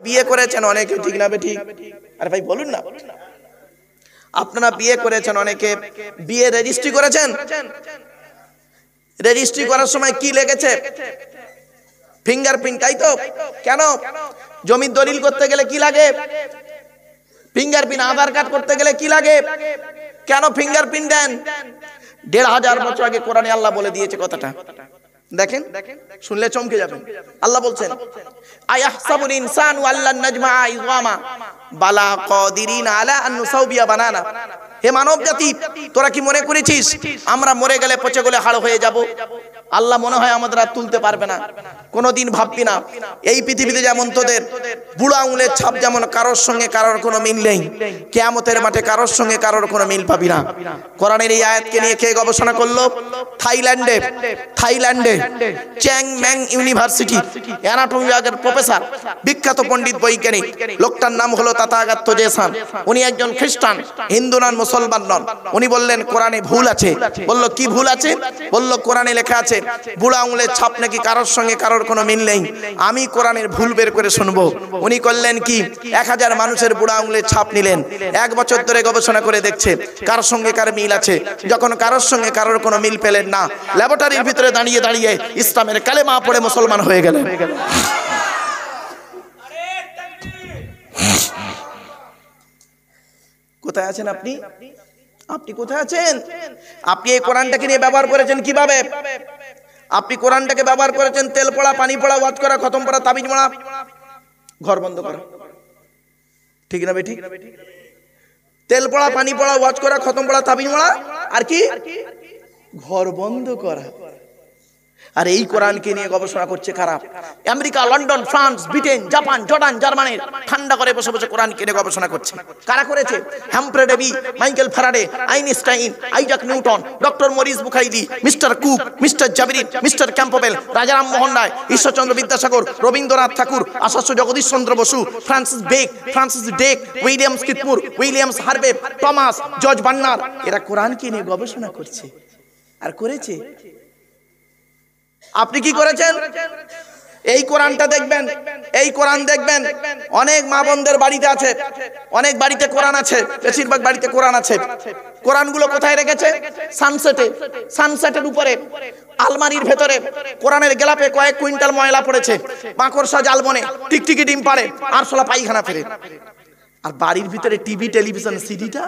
বিয়ে করেছেন অনেকে, ঠিক না বেঠিক? আরে ভাই বলুন না, আপনারা বিয়ে করেছেন অনেকে, বিয়ে রেজিস্ট্রি করেছেন, রেজিস্ট্রি করার সময় কি লেগেছে? ফিঙ্গারপ্রিন্ট, তাই তো? কেন? জমির দলিল করতে গেলে কি লাগে? ফিঙ্গারপ্রিন্ট। আধার কার্ড করতে গেলে কি লাগে? কেন ফিঙ্গারপ্রিন্ট দেন? 1500 বছর আগে কোরআনে আল্লাহ বলে দিয়েছে কথাটা। দেখেন, শুনলে চমকে যাবেন। আল্লাহ বলছেন, আয়াহসাবুল ইনসানু আল্লান নাজমা'a ইযআমা বালা কাদিরিন আলা আন নুসাউবিয়া বানানা। হে মানব জাতি, তোরা কি মনে করেছিস আমরা মরে গেলে পচে গলে হাড় হয়ে যাব? আল্লাহ মনে হয় আমাদের আর তুলতে পারবে না? কোনোদিন ভাববি না। এই পৃথিবীতে যেমন তোদের বুড়ো আঙুলের ছাপ যেমন কারোর সঙ্গে কারোর কোনো মিল নেই, কিয়ামতের মাঠে কারোর সঙ্গে কারোর কোনো মিল পাবি না। কোরআনের এই আয়াতকে নিয়ে কে গবেষণা করলো? থাইল্যান্ডে চ্যাং ম্যাং ইউনিভার্সিটি অ্যানাটমি বিভাগের প্রফেসর, বিখ্যাত পণ্ডিত বৈজ্ঞানিক, লোকটার নাম হলো তাথাগত জেসান। উনি একজন খ্রিস্টান, হিন্দু নন, মুসলমান নন। উনি বললেন কোরআনে ভুল আছে। বললো কি ভুল আছে? বললো কোরআনে লেখা আছে বুড়ো আঙুলের ছাপ নাকি কারোর সঙ্গে কারোর কোনো মিল নেই। আমি কোরআনের ভুল বের করে শুনবো। উনি করলেন কি, 1000 মানুষের বুড়ো আঙুলের ছাপ নিলেন, 1 বছর ধরে গবেষণা করে দেখছে কারোর সঙ্গে কার মিল আছে। যখন কারোর সঙ্গে কারোর কোনো মিল পেলেন না, ল্যাবরেটরির ভিতরে দাঁড়িয়ে দাঁড়িয়ে ইসলামের কালেমা পড়ে মুসলমান হয়ে গেলেন। কোথায় আছেন আপনি? আপনি কোথায় আছেন? আপনি এই কোরআনটাকে নিয়ে ব্যবহার করেছেন কিভাবে? আপনি কোরআনটাকে ব্যবহার করেছেন তেল পড়া, পানি পড়া, ওয়াজ করা, খতম পড়া, তাবিজ মারা, ঘর বন্ধ করা, ঠিক না বেঠিক? তেল পড়া, পানি পড়া, ওয়াজ করা, খতম পড়া, তাবিজ মারা, আর কি? ঘর বন্ধ করা। আর এই কোরআনকে নিয়ে গবেষণা করছে খারাপ America, London, France, Britain, Japan, Jordan, জার্মানির ঠান্ডা করে বসে বসে কোরআনকে নিয়ে গবেষণা করছে। কারা করেছে? Humphry Davy, Michael Faraday, Einstein, Isaac Newton, doctor Maurice Bukhari, mister Cook, mister জাবিরিন, mister Campbell, Rajaram Mohan Roy, Ishwarchandra Vidyasagar, Rabindranath Tagore, Acharya Jagadish Chandra Bose, Francis ডেক, Williams Keith Moore, Williams Harvey, Thomas, George Bernard, এরা কোরআনকে নিয়ে গবেষণা করছে আর করেছে। আপনি কি করেছেন? এই কোরআনটা দেখবেন, এই কোরআন দেখবেন অনেক মা বোনদের বাড়িতে আছে, অনেক বাড়িতে কোরআন আছে, বেশিরভাগ বাড়িতে কোরআন আছে। কোরআনগুলো কোথায় রেখেছে? সানসেটের উপরে আলমারির ভেতরে কোরআনের গেলাপে কয়েক কুইন্টাল ময়লা পড়েছে। মাকড়সা জাল বনে, টিকটিকি ডিম পাড়ে, আরশোলা পায়খানা ফেরে। আর বাড়ির ভিতরে টিভি, টেলিভিশন, সিডিটা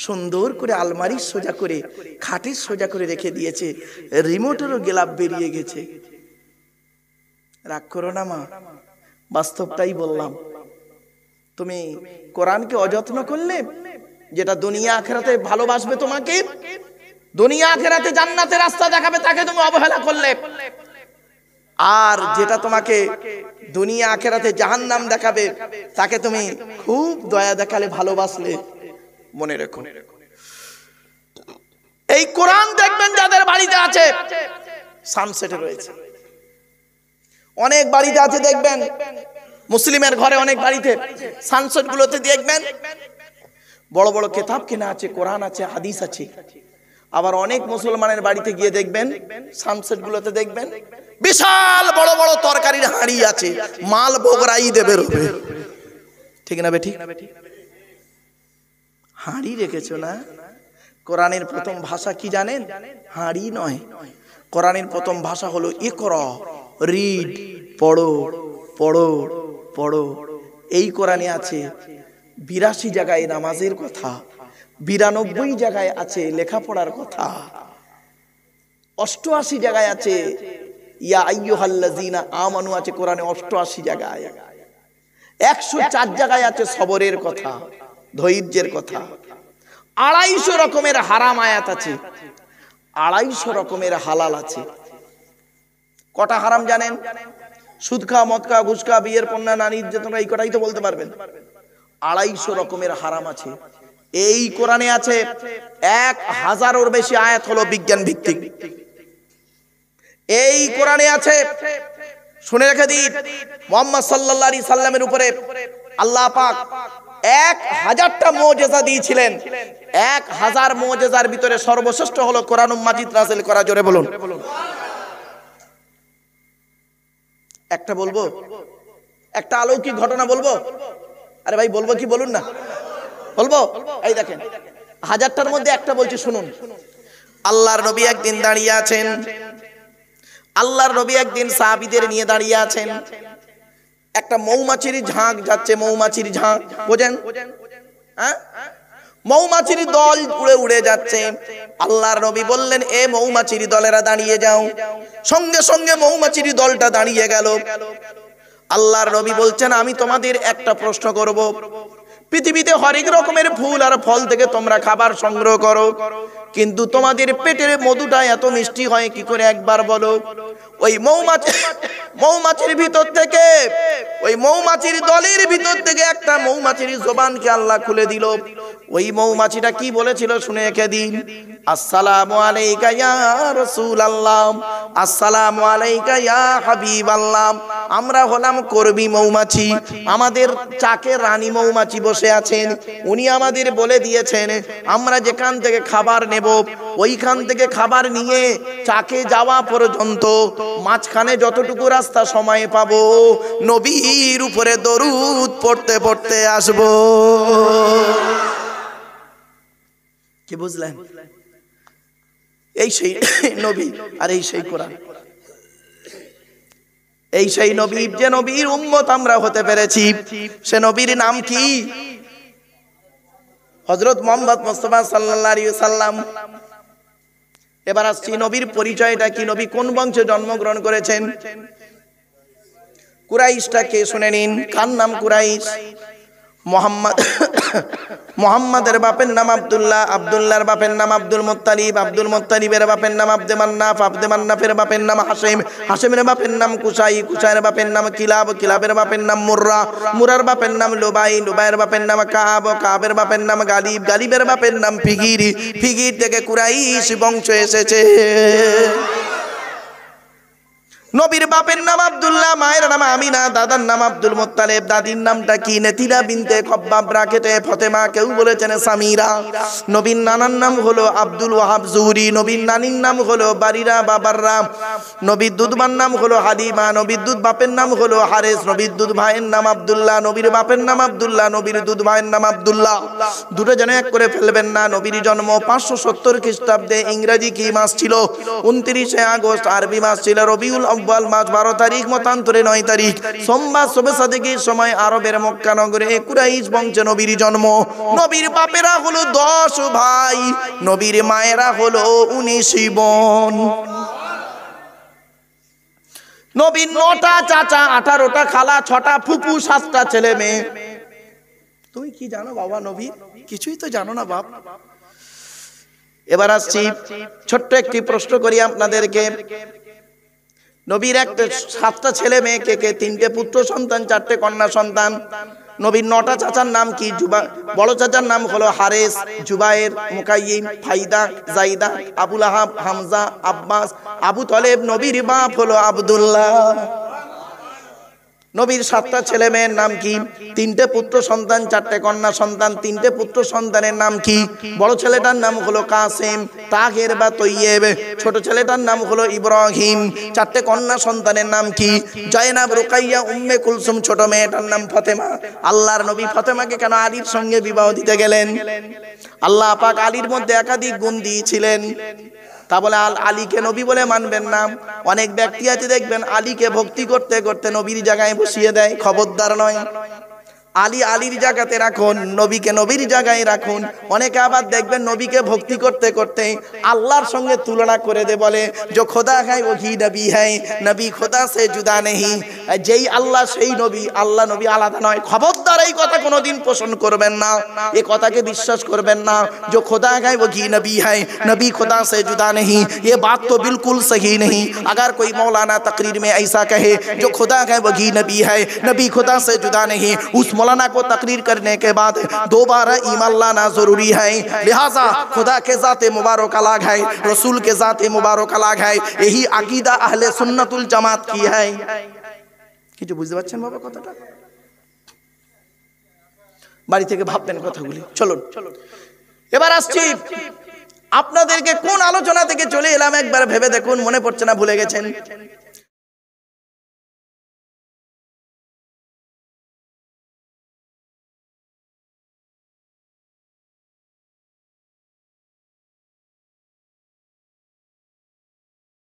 সুন্দর করে আলমারি সোজা করে, খাটের সোজা করে রেখে দিয়েছে, রিমোটেরও গেলাপ বেরিয়ে গেছে। রাগ করো না মা, বাস্তবটাই বললাম। তুমি কোরআনকে অযত্ন করলে, যেটা দুনিয়া আখিরাতে ভালোবাসবে তোমাকে, দুনিয়া আখিরাতে জান্নাতের রাস্তা দেখাবে, তাকে তুমি অবহেলা করলে। আর যেটা তোমাকে দুনিয়া আখিরাতে জাহান্নাম দেখাবে, তাকে তুমি খুব দয়া দেখালে, ভালোবাসলে। মনে রেখো, এই কোরআন দেখবেন যাদের বাড়িতে আছে সানসেটে রয়েছে। অনেক বাড়িতে আছে দেখবেন, মুসলিমের ঘরে অনেক বাড়িতে সানসেট গুলোতে দেখবেন বড় বড় কিতাব কেনা আছে, কোরআন আছে, হাদিস আছে। আবার অনেক মুসলমানের বাড়িতে গিয়ে দেখবেন সানসেট গুলোতে দেখবেন বিশাল বড় বড় তরকারির হাঁড়ি আছে, মাল বগরাই দেবে রবে, ঠিক না বেঠিক? হাঁড়ি রেখেছো না? কোরআনের প্রথম ভাষা কি জানেন? হাঁড়ি নয়। কোরআনের প্রথম ভাষা হলো ইকরা, রিড, পড়ো পড়ো পড়ো। এই কোরআনে আছে 82 জায়গায় নামাজের কথা, 92 জায়গায় আছে লেখাপড়ার কথা, 88 জায়গায় আছে ইয়া আইয়ুহাল্লাযীনা আমানু আছে কোরআনে 88 জায়গায়, 104 জায়গায় আছে সবরের কথা, ধৈর্যের কথা। 250 রকমের হারাম আয়াত আছে, 250 রকমের হালাল আছে। কটা হারাম জানেন? সুদ খাওয়া, মদ খাওয়া, ঘুষ খাওয়া, বিয়ের পণ্যা, নারী নির্যাতন, এই কটাই তো বলতে পারবেন। 250 রকমের হারাম আছে। এই কোরআনে আছে 1000-এর বেশি আয়াত হলো বিজ্ঞান ভিত্তিক। এই কোরআনে আছে, শুনে রেখে দিন, মুহাম্মদ সাল্লাল্লাহু আলাইহি সাল্লামের উপরে আল্লাহ পাক 1000টা মুজিজা দিয়েছিলেন। 1000 মুজিজার ভিতরে সর্বশ্রেষ্ঠ হলো কোরআনুল মাজিদ নাযিল করা। জোরে বলুন। একটা বলবো, একটা অলৌকিক ঘটনা বলবো? আরে ভাই বলবো কি বলুন না, বলবো। এই দেখেন, হাজারটার মধ্যে একটা বলছি, শুনুন। আল্লাহর নবী একদিন দাঁড়িয়ে আছেন, আল্লাহর নবী একদিন সাহাবীদের নিয়ে দাঁড়িয়ে আছেন। একটা মৌমাছির ঝাঁক যাচ্ছে, মৌমাছির ঝাঁক, বোঝেন? হ্যাঁ, মৌমাছির দল উড়ে উড়ে যাচ্ছে। আল্লাহর নবী বললেন, এ মৌমাছির দলেরা দাঁড়িয়ে যাও। সঙ্গে সঙ্গে মৌমাছির দলটা দাঁড়িয়ে গেল। আল্লাহর নবী বলছেন, আমি তোমাদের একটা প্রশ্ন করব। পৃথিবীতে হরেক রকমের ফুল আর ফল থেকে তোমরা খাবার সংগ্রহ করো, কিন্তু তোমাদের পেটের মধুটা এত মিষ্টি হয় কি করে একবার বলো? ওই মৌমাছির ভিতর থেকে, ওই মৌমাছির দলের ভিতর থেকে একটা মৌমাছির জবানকে আল্লাহ খুলে দিল। ওই মৌমাছিটা কি বলেছিল শুনে রেখে দিন। আসসালামু আলাইকা ইয়া রাসূলুল্লাহ, আসসালামু আলাইকা ইয়া হাবিবাল্লাহ। আমরা হলাম কর্মী মৌমাছি, আমাদের চাকে রানী মৌমাছি বসে আছেন। উনি আমাদের বলে দিয়েছেন আমরা যেখান থেকে খাবার নেব, ওইখান থেকে খাবার নিয়ে চাকে যাওয়া পর্যন্ত মাঝখানে যতটুকু রাস্তা সময় পাবো, নবীর উপরে দরুদ পড়তে পড়তে আসবো। কি বুঝলেন? এই সেই নবী আর এই সেই কোরআন। এই সেই নবী, যে নবীর উম্মত আমরা হতে পেরেছি। সে নবীর নাম কি? হযরত মুহাম্মদ মুস্তাফা সাল্লাল্লাহু আলাইহি ওয়াসাল্লাম। এবার আসছি নবীর পরিচয়টা কি, নবী কোন বংশে জন্মগ্রহণ করেছেন। কুরাইশটা কে শুনে নিন। কার নাম কুরাইশ? মুহাম্মাদের বাপের নাম আব্দুল্লাহ, আব্দুল্লাহর বাপের নাম আব্দুল মুত্তালিব, আব্দুল মুত্তালিবের বাপের নাম আব্দে মান্নাফ, আব্দে মান্নাফের বাপের নাম হাশিম, হাশিমের বাপের নাম কুসাই, কুসাইয়ের বাপের নাম কিলাব, কিলাবের বাপের নাম মুররা, মুরার বাপের নাম লুবাই, লুবাইয়ের বাপের নাম কাব, কাবের বাপের নাম গালিব, গালিবের বাপের নাম ফিগির, ফিগির থেকে কুরাইশ বংশ এসেছে। নবীর বাপের নাম আব্দুল্লাহ, মায়ের নাম আমিনা, দাদার নাম আব্দুল মুত্তালিব, দাদির নামটা কি? নেতিরা বিনতে খব্বাব ব্রাকেটে ফতেমা, কেউ বলেছেন সামিরা। নবীর নানার নাম হলো আব্দুল ওয়াহাব জুহরি, নবীর নানির নাম হলো বারিরা বাবাররা, নবীর দুধবার নাম হলো হালিমা, নবীর দুধ বাপের নাম হলো হারেস, নবীর দুধ ভাইয়ের নাম আব্দুল্লাহ, নবীর বাপের নাম আব্দুল্লাহ, নবীর দুধ ভাইয়ের নাম আব্দুল্লাহ। দুটো যেন এক করে ফেলবেন না। নবীর জন্ম 570 খ্রিস্টাব্দে। ইংরেজি কি মাস ছিল? 29 আগস্ট। আরবি মাস ছিল রবিউল আউয়াল মাস, 12 তারিখ, মতান্তরে 9 তারিখ, সোমবার শবে সাদেকের সময় আরবের মক্কা নগরে কুরাইশ বংশে নবীর জন্ম। নবীর বাপেরা হলো 10 ভাই, নবীর মায়েরা হলো 19 বোন। নবীর 9টা চাচা, 18টা খালা, 6টা ফুপু, 7টা ছেলে মেয়ে। তুমি কি জানো বাবা নবীর? কিছুই তো জানো না বাপ। এবার আসছি, ছোট্ট একটি প্রশ্ন করি আপনাদেরকে। নবীর একটা 7টা ছেলে মেয়ে কে কে? 3টে পুত্র সন্তান, 4টে কন্যা সন্তান। নবীর 9টা চাচার নাম কি? বড় চাচার নাম হলো হারেস, জুবায়ের, মুকাইয়িম, ফাইদা, জাইদা, আবুল আহাব, হামজা, আব্বাস, আবু তলেব। নবীর বাপ হলো আব্দুল্লাহ। নবীর 7টা ছেলে মেয়ের নাম কি? 3টে পুত্র সন্তান, 4টে কন্যা সন্তান। 3টে পুত্র সন্তানের নাম কি? বড় ছেলেটার নাম হলো কাসেম, তাহের বা তৈয়েব। ছোট ছেলেটার নাম হলো ইব্রাহিম। 4টে কন্যা সন্তানের নাম কি? জয়নাব, রুকাইয়া, উম্মে কুলসুম। ছোট মেয়েটার নাম ফাতেমা। আল্লাহর নবী ফাতেমাকে কেন আলীর সঙ্গে বিবাহ দিতে গেলেন? আল্লাহ পাক আলীর মধ্যে একাধিক গুণ দিয়েছিলেন। তা বলে আলীকে নবী বলে মানবেন না। অনেক ব্যক্তি আছে দেখবেন আলীকে ভক্তি করতে করতে নবীর জায়গায় বসিয়ে দেয়। খবরদার নয়। আলী আলীর জায়গাতে রাখুন, নবীকে নবীর জায়গায় রাখুন। অনেকে আবার দেখবেন নবীকে ভক্তি করতে করতে আল্লাহর সঙ্গে তুলনা করে দে, বলে যে খোদা হ্যায় ওহি নবী হ্যায়, নবী খোদা সে জুদা নেহি। যেই আল্লাহ সেই নবী, আল্লাহ নবী আলাদা নয়। খবরদার এই কথা কোনোদিন পোষণ করবেন না, এই কথাকে বিশ্বাস করবেন না। যে খোদা হ্যায় ওহি নবী হ্যায়, নবী খোদা সে জুদা नहीं, ये बात तो बिल्कुल सही नहीं। अगर कोई मौलाना तकरीर में ऐसा कहे जो खुदा है वही नबी है, नबी खुदा से जुदा नहीं, उस मौलाना को तकरीर करने के बाद दोबारा ईमान लाना जरूरी है। लिहाजा खुदा के जाते मुबारक अलग है, रसूल के जाते मुबारक अलग है। यही अकीदा अहले सुन्नतुल जमात की है। কিছু বুঝতে পারছেন বাবা কথাটা? বাড়ি থেকে ভাববেন কথাগুলি। চলুন এবার আসছি, আপনাদেরকে কোন আলোচনা থেকে চলে এলাম একবার ভেবে দেখুন। মনে পড়ছে না? ভুলে গেছেন?